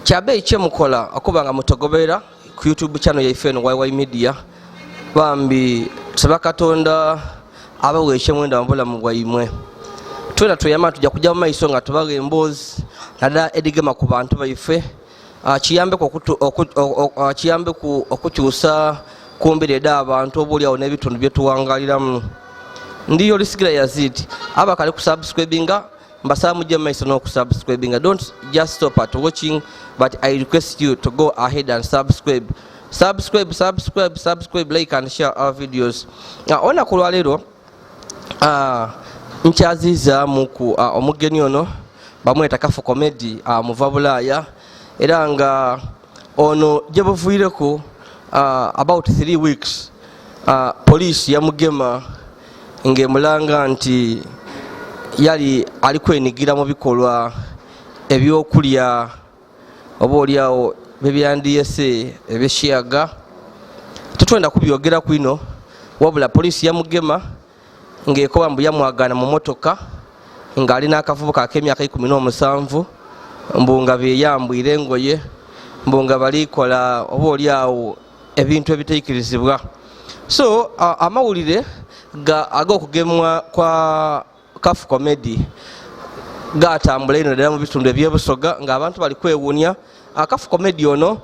kyabe ekyemukola okuba nga mutogobera ku YouTube channel yaife eno YY Media bambi tusaba Katonda abawe ekyemwenda mu bulamu bwaimwe twena tuyama tujja kujja mu maiso nga tubaga emboozi nada edigema ku bantu baife kiyambe okukyusa kumbire da abantu obuli awo n'ebitundu byetuwangaliramu. Ndi Yolisigira Yazid abakali kusubscribinga mbasaba mujje mu maiso n'okusubscribinga. Don't just stop at watching, but I request you to go ahead and subscribe, like and share our videos. Ona kulwa lero nkyaziza muku omugeni ono bamweta Kafu Comedy MUVABULAYA era nga ono gyebuviireko about 3 weeks police yamugema ng'emulanga nti yali alikwenigira mu bikolwa ebyokulya oba oliawo bebyandiyese ebyeshiyaga. Tetwenda kubyogera kwino wabula police yamugema ng'ekoba mbu yamwagana mu motoka ng'alina akavubuka ak'emyaka 17 mbu nga beyambwire engoye mbu nga balikola oba oliawo ebintu ebitaikirizibwa. So amawulire ag'okugemwa kwa Kafu Comedy gatambula ino ddala mu bitundu ebyebusoga ng'abantu bali kwewuunya. Kafu Comedy ono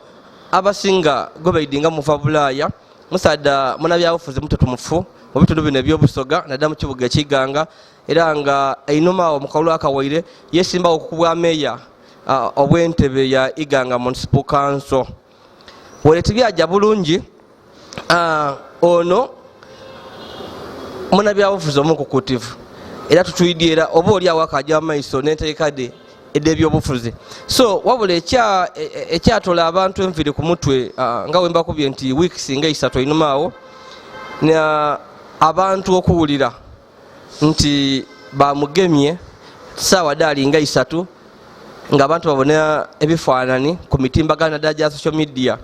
abasinga gobaidinga MUVABULAYA musada munabyabufuzi mututumufu mu bitundu bino ebyobusoga naddala mu kibuga ekiganga era nga einuma mu kalulu akawaire yesimbawo okukubwa meya obwentebe ya Iganga Municipal Council. Weletibyaja bulungi ono munabyabufuzi omukukutivu era tutuyidira oba oliawo akajja maiso n'enteekade ed'ebyobufuzi. So wabula ekyatola abantu enviri ku mutwe nga wembakubye nti weeks nga 3 einumaawo abantu okuwulira nti bamugemye saawa daali nga 3 ng'abantu babona ebifaanani ku mitimbagano ddala gya social media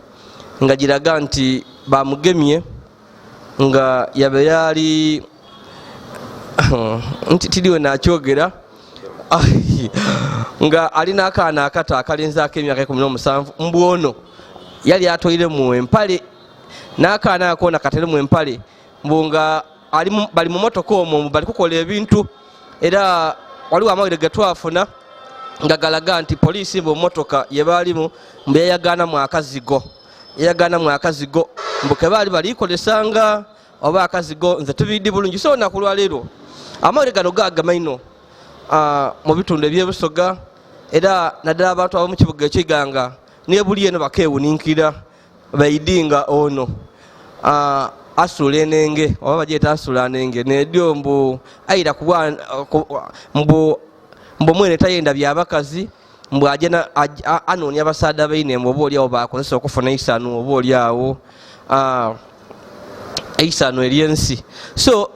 nga giraga nti bamugemye nga yabe yali nti tiriwe nakyogera nga alina akaana akato akalinzaako emyaka 17 mbu ono yali atoire mu empale n'akaana akoona katere mu empale mbu nga bali mu motoka omwo bali kukola ebintu era waliwo amawulire ge twafuna nga galaga nti poliisi mbu motoka yebaalimu mbu yayaganamu akazigo mbu kebaali balikolesanga oba akazigo nze tubiddi bulungi. So nakulwa leero amawulire gano gagama ino mu bitundu ebyebusoga era naddala abantu ab'omu kibuga ekiganga nebuli eno bakewuninkira baidinga ono asula enenge oba bagyeta asula nenge nedyo mbu ayira kubwa mbu mwene tayenda byabakazi mbu anoonya abasaada baine mbu oba oliawo bakozesa okufuna isanu oba oliawo isanu eryensi. So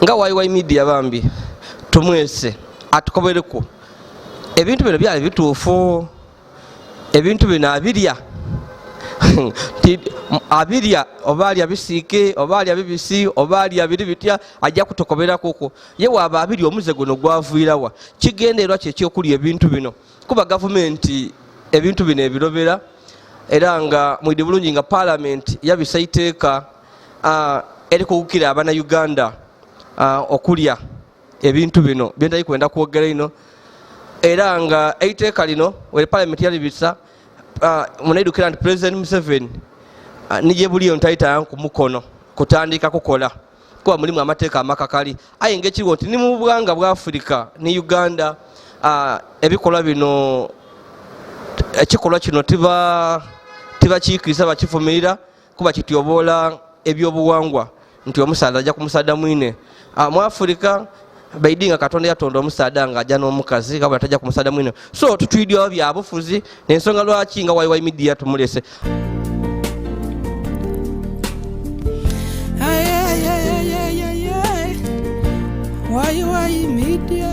nga YY Media bambi tumwese atukobereko ebintu bino byali bituufu, ebintu bino abirya oba alya bisiike oba alya bibisi oba alya biri bitya ajja kutokobera kuko ye waaba abirya omuze guno gwaviirawa kigenderwa kyekyokulya ebintu bino kuba gavumenti ebintu bino ebirobera era nga mwidi bulungi nga parliament yabisa iteeka erikugukira abana Uganda okulya ebintu bino byentali kwenda kwogera ino era nga iteeka lino we parliament yalibisa munaidukira nti President Museveni nije buliyo ntaita ku mukono kutandika kukola kuba mulimu amateeka amakakali aye ng'ekiriwo nti ni mu bwanga bwa Africa ne Uganda ebikolwa bino ekikolwa kino tiba kiikiriza bakifumirira kuba kityoboola ebyobuwangwa nti omusaadha ajja kumusaada mwine mu Africa baidinga Katonda yatonda omusaada nga ajja n'omukazi kabula tajja kumusaada mwine. So tutwidyawo byabufuzi n'ensonga lwaki nga YY Media tumulese. YY Media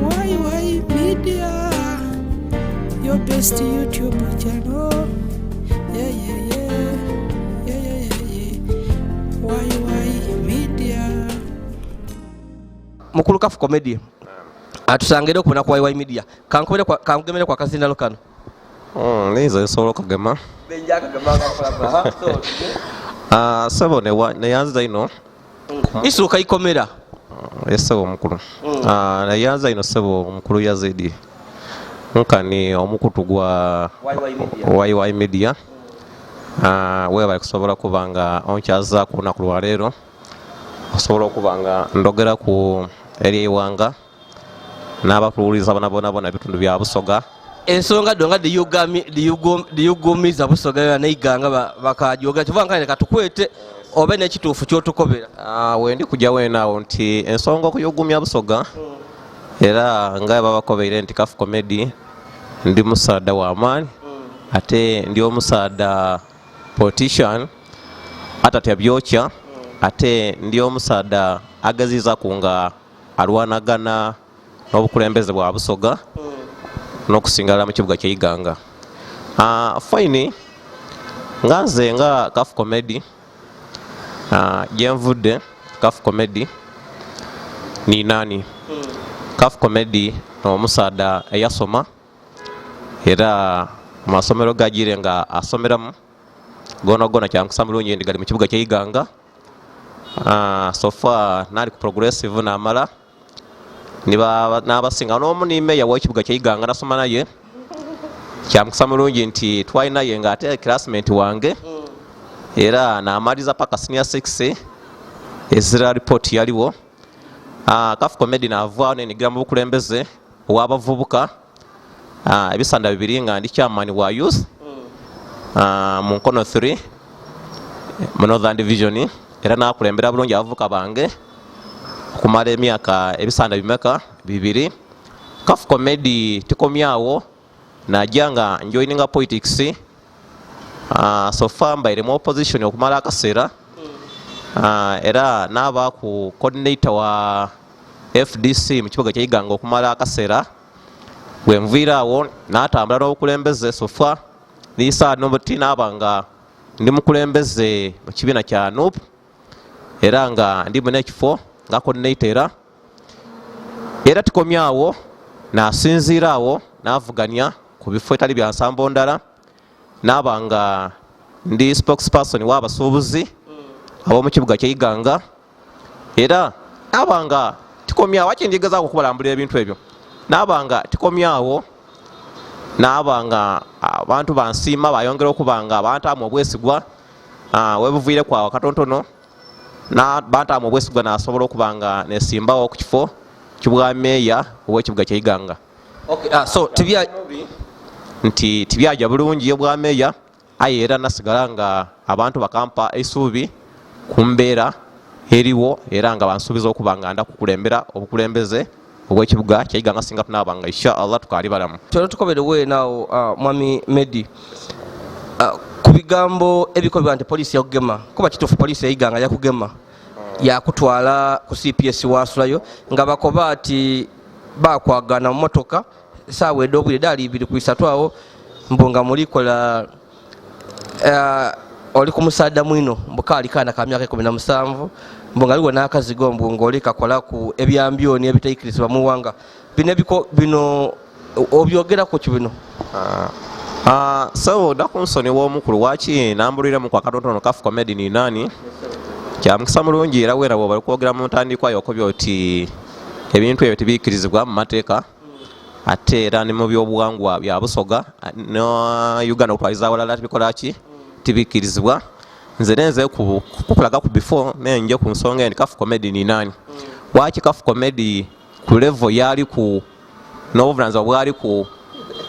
YY Media, your best YouTube channel. YY Media. Mukulu Kafu Comedy atusangire okubona kwa YY Media kankugemere kwa kazindalo kano nizo nsolo kagema benja kagema ngakula sebo ne yanza ino isuka ikomera esebo omukulu ne yanza ino sebo omukulu Yazid nkani omukutu gwa YY Media weba kusobola kubanga onkyaza ku lunaku lwa leero osobola okubanga ndogera ku eri ewanga n'abapululiza bona ebitundu bya Busoga ensonga donga diyugumiza Busoga neiganga bakajoga kivanga ne katukwete obe n'ekituufu kyotukobera wendi kujja wenaawo nti ensonga okuyugumya Busoga era nga babakobeire nti Kafu Comedy ndi musaada w'amaanyi ate ndi omusaada politician atatya byokya ate ndi omusaada agaziza kunga alwanagana n'obukulembeze bwa Busoga n'okusingala mu kibuga ky'Iganga fine nganze nga Kafu Comedy gyenvudde Kafu Comedy ni nani Kafu Comedy n'omusaada eyasoma era masomero gajire nga asomeramu gona kyankusa mulungi ndigali mu kibuga ky'Iganga so far nali ku progressive namala n'abasinga n'omu ni meya w'ekibuga ky'Iganga nasoma naye kyankusa mulungi nti twalina ye nga ate classmate wange era n'amaliza paka senior 6 ezira report yaliwo Kafu Comedy n'avaawo n'enigira mu bukulembeze obw'abavubuka ebisanda bibiri nga ndi chairman wa youth mu Nkono 3 mu Northern Division era nakulembera bulungi abavubuka bange okumala emyaka ebisanda bimeka bibiri Kafu Comedy tikomyawo najja nga njoininga politics so far mbaire mu opposition okumala akaseera era naba ku coordinator wa FDC mu kibuga ky'Iganga okumala akaseera bwenviiraawo n'atambula n'obukulembeze so far niisa n'obuti n'abanga ndi mukulembeze mu kibiina kya NUP era nga ndi mu n'ekifo nga coordinator era tikomyawo n'asinziiraawo n'avuganya ku bifo etali bya nsambo ndala n'abanga ndi spokesperson w'abasuubuzi ab'omu kibuga ky'Iganga era n'abanga tikomyawo akindigezaako okubalambulira ebintu ebyo n'abanga tikomyawo n'abanga abantu bansiima bayongera okubanga bantaamu obwesigwa webuviire kwawe katontono bantaamu obwesigwa n'asobola okubanga nesimbawo ku kifo ky'obwameeya obw'ekibuga ky'Iganga so nti tibyaja bulungi obwameeya aye era nasigala nga abantu bakampa eisuubi ku mbeera eriwo era nga bansuubiza okubanga ndakukulembera obukulembeze obw'ekibuga ky'Iganga singa tunabanga insha Allah tukali balamu kyolo tukoberewe naawo mwami Meddy ku bigambo ebikobwa nti poliisi yakugema kuba kituufu poliisi y'Iganga yakugema yakutwala ku CPS wasulayo nga bakoba ati bakwagana mu motoka saawa ed'obwire daali 2:30 awo mbonga mulikola oli ku musaada mwino mbukaali kaana ka myaka 17 mbonga aliwo n'akazigo mbunga oli kakola ku ebyambyoni ebitaikirizibwa mu wanga bino obyogeraku ki bino so dakunsoni w'omukulu waki nambuliremu kwa katotono Kafu Comedy ni nani kyamukisa mulungi era weera bw'obali kwogera mu ntandikwa yokobya oti ebintu ebyo tibiikirizibwa mu mateeka ate era ne mu byobuwangwa bya Busoga no Uganda okutwaliza awalala tibikolaki tibiikirizibwa nze nenze kukulaga ku before nenje ku nsonga endi Kafu Comedy ni nani waki Kafu Comedy ku level yali ku n'obuvunaanyizibwa bwali ku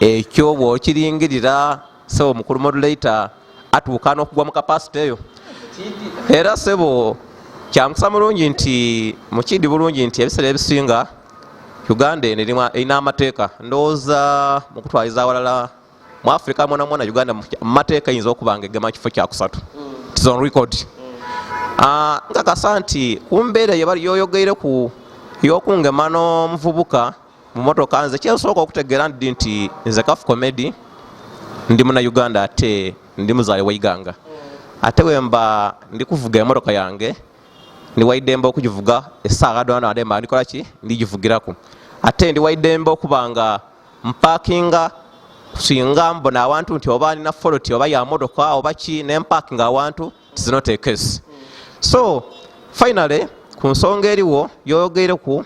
ekyo bw'okiringirira sebo mukulu modulator atuuka n'okugwa mu kapasite eyo era sebo kyamukisa mulungi nti mukidi bulungi nti ebiseera ebisinga Uganda erina amateeka ndowooza mu kutwaliza awalala mu Africa mwona Uganda mu mateeka eyinza okubanga egema kifo kyakusatu it is on record nkakasa nti ku mbeera yoyogeire ku y'okungema n'omuvubuka mu motoka nze kyensooka okutegeera nti nze Kafu Comedy ndi muna Uganda ate ndi muzaale wa Iganga ate wemba ndi kuvuga emotoka yange ndi waidemba okugivuga essaawa dona ndemba ndikola ki ndigivugiraku ate ndi waidembe okuba nga mpakinga singa mbona awantu nti oba nina foloti oba ya motoka oba ki nempakinga awantu is not a case. So finally ku nsonga eriwo yoyogereku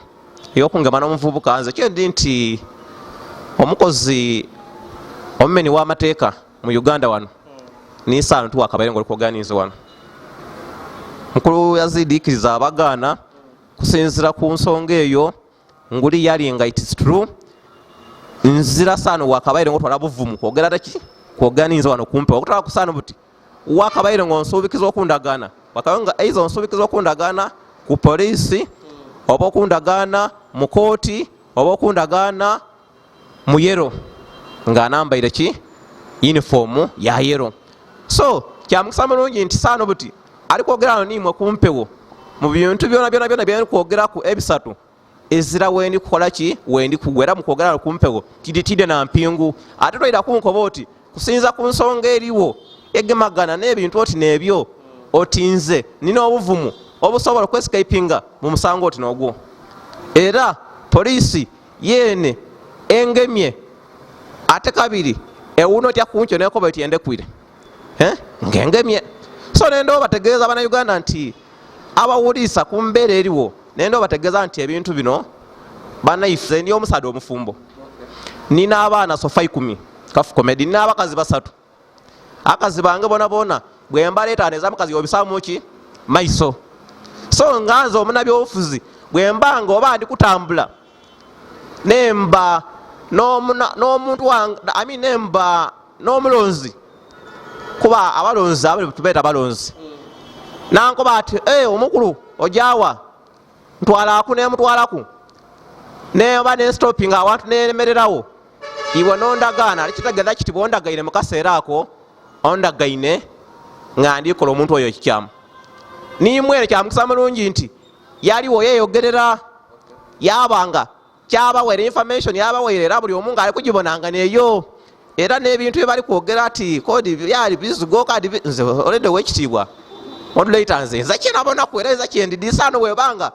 eyokungema n'omuvubuka nze kyendi nti omukozi omumeni w'amateeka mu Uganda wano nisaano tuwakabaire nga olikuoganize wano mukulu Yazid ikiriza abagaana kusinzira ku nsonga eyo nguli yali nga it is true nzira saano wakabaire ngo twala buvumu kwogera taki kuoganize wano kumpe okutala kusaano buti wakabaire ngo nsuubikiza okundagaana wakayonga eizo nsuubikiza okundagaana ku polisi oba okundagaana mu kooti oba okundagaana mu yero nga anambaire ki uniform ya yero. So kyamukisa mulungi nti saano buti ali kwogera no nimwe kumpewo mu bintu byona byali kwogera ku ebisatu ezira wendi kukola ki wendi kugwera mu kwogera kumpewo tiditide na mpingu ate toyira kunkoba oti kusinza ku nsonga eriwo egemagana n'ebintu oti n'ebyo otinze nina obuvumu obusobola kwescapinga mu musango oti n'ogwo era polisi yene engemye ate kabiri ewuno tya kuncho nekoba eti endekwire ngengemye. So nendo bategeeza bana Uganda nti abawulisa ku mbeera eriwo nendo bategeeza nti ebintu bino bana ife ndi omusada omufumbo nina abaana sofa 10 kafu comedy nina abakazi basatu akazi bange bona bwe mbaleeta neza mukazi obisaamu ki maiso. So nganza omuna byobufuzi bwe mbanga oba ndi kutambula nemba n'omuntu wange nemba n'omulonzi kuba abalonzi abali tubeeta abalonzi nankoba ati omukulu ojawa ntwalaku nemutwalaku neba nestopinga awantu nemererawo iwe nondagaana alikitegeeza kiti bwondagaine mukaseera ako ondagaine nga ndikola omuntu oyo ekikyamu nimwere kyamukisa mulungi nti yaliwo yeyogerera yabanga kyabawera information yabawera era buli omu nga ali kugibonanga neyo era n'ebintu ebali kwogera ati kodi byali bizigo kadi nze olede wekitibwa modulator nze kinabona kuereza kyendidisano webanga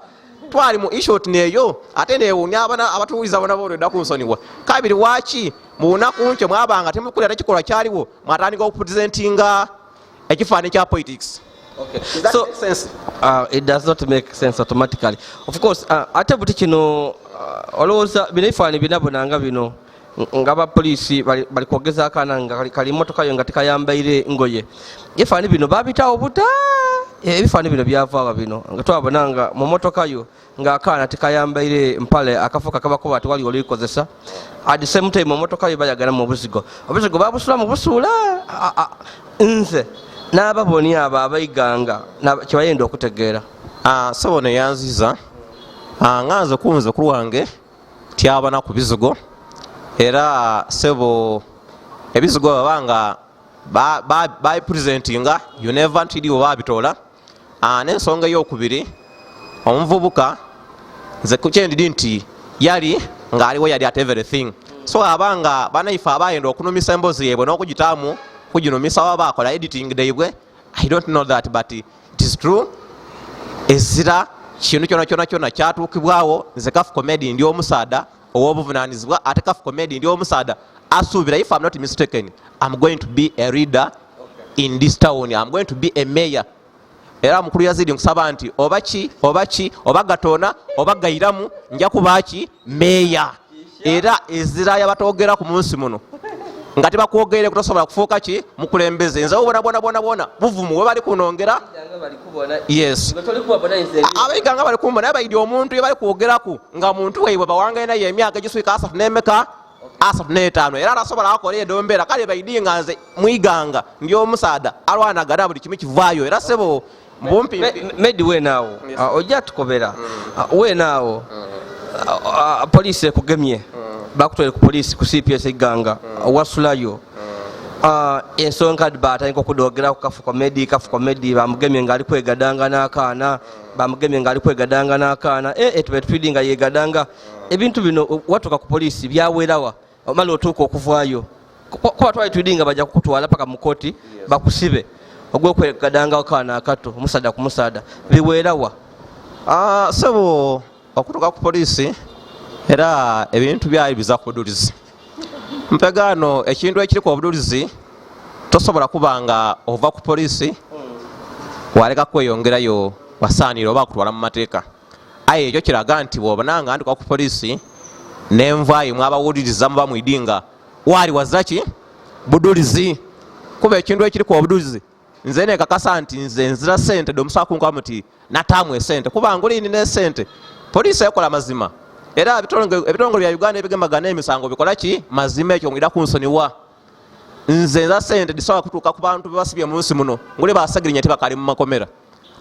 twali mu ishot neyo ate newunya abatuuliza bona boleda ku nsoniwa kabiri wachi muuna kunche mwabanga temukulira kikolwa kyaliwo mwatandika okupresentinga ekifaani kya politics. Okay. So sense it does not make sense automatically. Of course ate buti kino olowooza bino ebifaani binabonanga bino ngaba polisi bali kwogeza akana nga kali motoka yo nga tekayambaire ngoye ebifaani bino babitawo buta ebifaani bino byavaawa bino nga twabonanga mu motoka yo nga akana tekayambaire mpale akafuka kabako bati wali olikozesa at the same time mu motoka yo bayagala mu obuzigo babusula mu busuula nze n'ababoni abo abayiganga kibayenda okutegeera. Sobono yanziza nganze kunze ku lwange tyabona ku bizigo era sebo ebizigo babanga by presentinga you never ntidi obabitola n'ensonga ey'okubiri omuvubuka nze kukyendi nti yali ng'aliwo yali at everything. So abanga banaife abayenda okunumisa emboozi yebwe n'okugitaamu kujinumisa waba akola editing deibwe I don't know that but it is true ezira kintu kyona kyatuukibwawo nze Kafu Comedy ndi omusaada ow'obuvunaanyizibwa ate Kafu Comedy ndi omusaada asuubira if I'm not mistaken I'm going to be a leader in this town, I'm going to be a mayor. Era mukulu Yazid nkusaba nti oba gatona oba gairamu nja kubaki mayor era ezira yabatogera ku munsi muno nga tebakwogere kutosobola kufuuka ki mukulembeze nze bona buvumu we bali kunongera yes abayiganga bali kumbona bayidi omuntu ye bali kwogerako nga muntu weibwe bawangaina ye emyaka egiswika asatu n'emeka asatu n'etaano era arasobola akola edombeera kale bayidi nga nze mwiganga ndi omusaada alwanagala buli kimu kivaayo era sebo mbumpi Meddy wenaawo ojja tukobera wenaawo polisi ekugemye bakutwere ku polisi ku CPS iganga wasulayo ensonga batandika okudogera ku Kafu Comedy bamugemye nga ali kwegadanga n'akaana bamugemye nga ali kwegadanga n'akaana tubetupidi nga yegadanga ebintu bino watuka ku polisi byawerawa omala otuuka okuvaayo kuba twali tudinga bajja kukutwala paka mu koti bakusibe ogw'okwegadanga akaana akato omusaada ku musaada biweerawa sebo okutuka ku polisi era ebintu byali biza ku budulizi. Mpegano ekintu ekiri ku budulizi tosobola kubanga ova ku poliisi waleka kweyongerayo wasaanira oba kutwala mu mateeka. Aye ekyo kiraga nti bw'obonanga andika ku poliisi n'envaayo mwabawuliriza muba mwidinga wali wazaki budulizi. Kuba ekintu ekiri ku budulizi nze nekakasa nti nze nzira sente domusakunka muti nataamu esente kubanga olini n'esente. Poliisi ekola mazima era ebitongole bya Uganda ebigembagana emisango bikola ki mazima. Ekyo ngida kunsoniwa nze nza sente disobola kutuuka ku bantu bebasibye mu nsi muno nguli basagirinya tibakali mu makomera.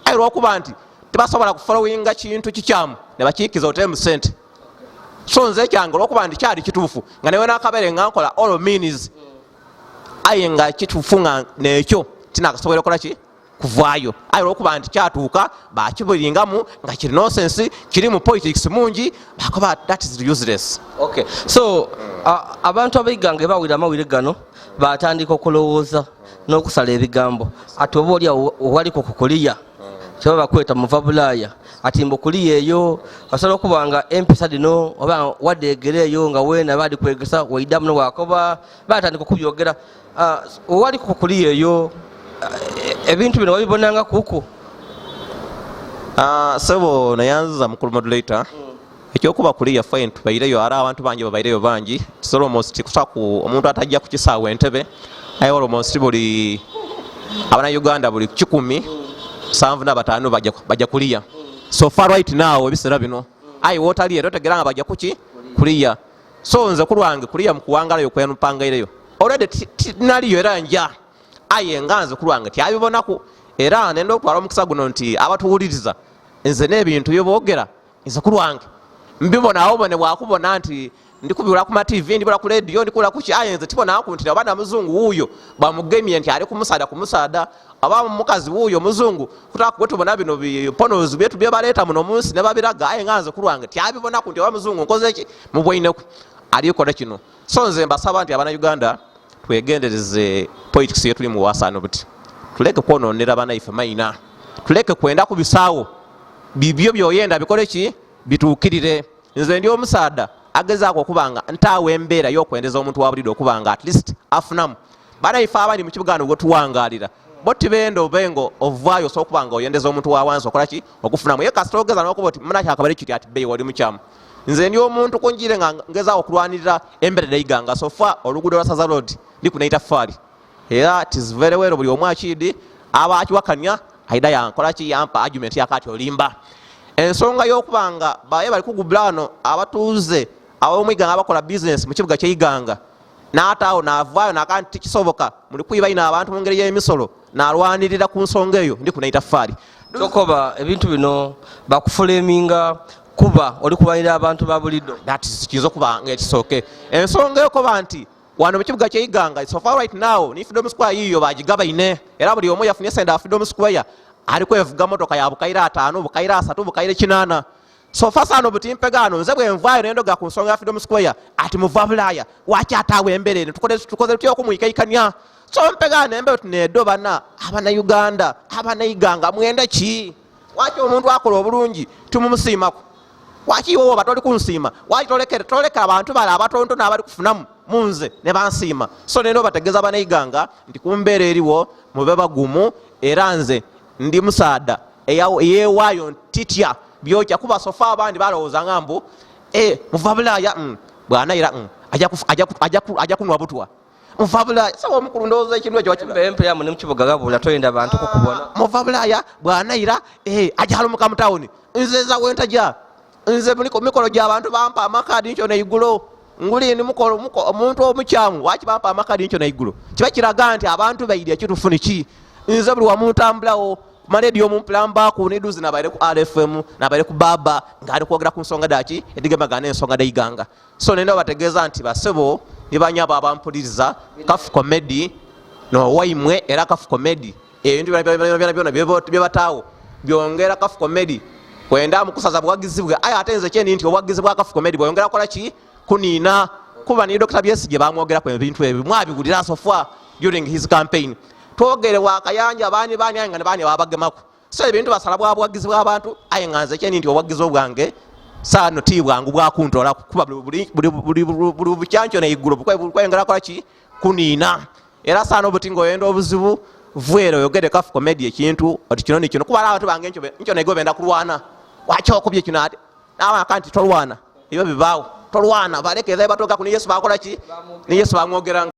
Aye lw'okuba nti tebasobola kufolowinga kintu kikyamu ne bakiikiza otemu sente. So nze ekyange olw'okuba nti kyali kituufu nga newe n'akabeere nga nkola all means aye nga kituufu nga n'ekyo tinakasobola okukola ki kuvaayo. Aye olw'okuba nti kyatuuka bakibulingamu nga kiri nonsense kiri mu politics mungi bakoba that is useless. Okay. So abantu abaiganga ebawulira amawulire gano batandika okulowooza n'okusala ebigambo ati oba oli owaliko kukuliya kyaba bakweta muvabulaya ati mbukuliya eyo osobola okuba nga empisa dino oba wadde egere eyo nga weena bali kwegesa waiddamu nowakoba batandika okubyogera owaliko kukuliya eyo ebintu bino wabibonanga kuku. Sebo nayanziza mukulu modulator ekyokuba kuliya fine tubaireyo ara abantu bangi babaireyo bangi tisolo almost kusaku omuntu atajja ku kisaawe entebe aye almost buli abana Uganda buli 175 bajja kuliya so far right now ebisera bino aye wotali ero tegeranga bajja kuki kuliya. So nze kulwange kuliya mukuwangalayo kwenupangaireyo already naliyo era nja aye nganze kulwange tyabibonako era nendo okutwala omukisa guno nti abatuwuliriza nze n'ebintu byoboogera nze kulwange mbibona awo bone bwakubona nti ndikubibula ku TV ndibula ku radio ndikula ku aye nze tibona nti abana muzungu wuuyo bamugemye nti ali kumusada aba mukazi wuuyo muzungu kutaka kwetu tubona bino biponozi byetu byebaleta muno munsi ne babiraga aye nganze kulwange tyabibona ku nti aba muzungu nkoze ki mubwoineku alikola kino. So nze mbasaba nti abana Uganda twegendereze politics yetu tuli mu wasano buti tuleke kwononera bana ife maina tuleke kwenda ku bisaawo bibyo byoyenda bikole ki bituukirire. Nze ndi omusaada agezaako okubanga ntaawe embeera y'okwendeza omuntu wa bulido okubanga at least afunamu bana ife abandi mu kibugano gwe tuwangalira boti bendo obengo ovaayo so okubanga oyendeza omuntu wa wansi okola ki okufunamu ye kasita ogeza n'okuba oti munaki akabale kiti ati beyi wali mukyamu. Nze ndi omuntu kunjire nga ngezaako okulwanirira emberere iganga sofa oluguudo lwa Saza Road ndi ku Naitafari era it is very well buli omu akidi aba akiwakanya aida yankola ki yampa argument yakati olimba ensonga y'okubanga baye bali kugubulano abatuuze ab'omwiganga abakola business mu kibuga ky'Iganga n'ataawo n'avaayo n'akanti kisoboka muli kuyiba ina abantu mu ngeri y'emisolo n'alwanirira ku nsonga eyo ndi ku Naitafari. Tokoba ebintu bino bakufuleminga kuba oli kubalira abantu ba bulido that is kizo kuba ng'ekisooke ensonga y'okuba nti wano mu kibuga ky'Iganga so far right now ni Freedom Square yiyo bagigaba ine era buli omu yafunye senda Freedom Square aliko evuga motoka ya bukaira 5 bukaira 3 bukaira 8 so far sano butimpegano nze bwe nvayo nendo ga ku nsonga ya Freedom Square ati muvabulaya wakyataawe emberere tukoze tutyo kumuyikaikanya so mpegano embe tunedo bana abana Uganda abana Iganga mwenda ki wacho omuntu akola obulungi tumumusiimako waki wowe batoli kunsiima waki toleka abantu bala abatonto n'abali kufunamu munze ne bansiima so neno bategeza bana Iganga nti kumbeera eriwo mube bagumu era nze ndi musaada eyewaayo ntitya byokya kuba sofa abandi balowooza ngambu muvabulaya bwanayira ajja kunwa butwa muvabulaya saba omukulu ndowooza ekintu ekyo empeyamu ne mukibuga gabula toyenda abantu kukubona muvabulaya bwanayira ajja halumuka mu tawuni nze nza wentajja nze mikolo gy'abantu bampa amakadi nkyo neigulo nguli ni omuntu omukyamu waki bampa amakadi nkyo neigulo kiba kiraga nti abantu baidya ekitufu niki nze buli wamutambulawo maledio mumpulamba ku neduzi nabaire ku RFM nabaire ku baba ngari kwogera ku nsonga daki edigemagana ensonga daiganga so nendo bategeza nti basebo nibanyabo abampuliriza kafu comedy no waimwe era kafu comedy ebintu byona byebatawo byongera kafu comedy kwenda mukusaza bwagizibwe aya atenze kyeni nti obwagizi bwa kafu comedy bwongera kola ki kunina kuba ni Dr. Byesige bamwogera ku ebintu ebyo mwabigulira sofa during his campaign twogere wakayanja bani nga bani babagemako so ebintu basala bwagizi bw'abantu aye nganze kyeni nti obwagizi obwange saano ti bwangu bwakuntola kuba buli bukyancho neigulu bukwengera kolaki kuniina era saano obuti ng'oyenda obuzibu vuera oyogere kafu komedi ekintu oti kino nikino kuba abantu bange nkyo naigo benda kulwana wakyokubye kino ate nabanka nti tolwana ebyo bibaawo tolwana balekeza batoka ku ni Yesu bakola ki ni Yesu bamwogera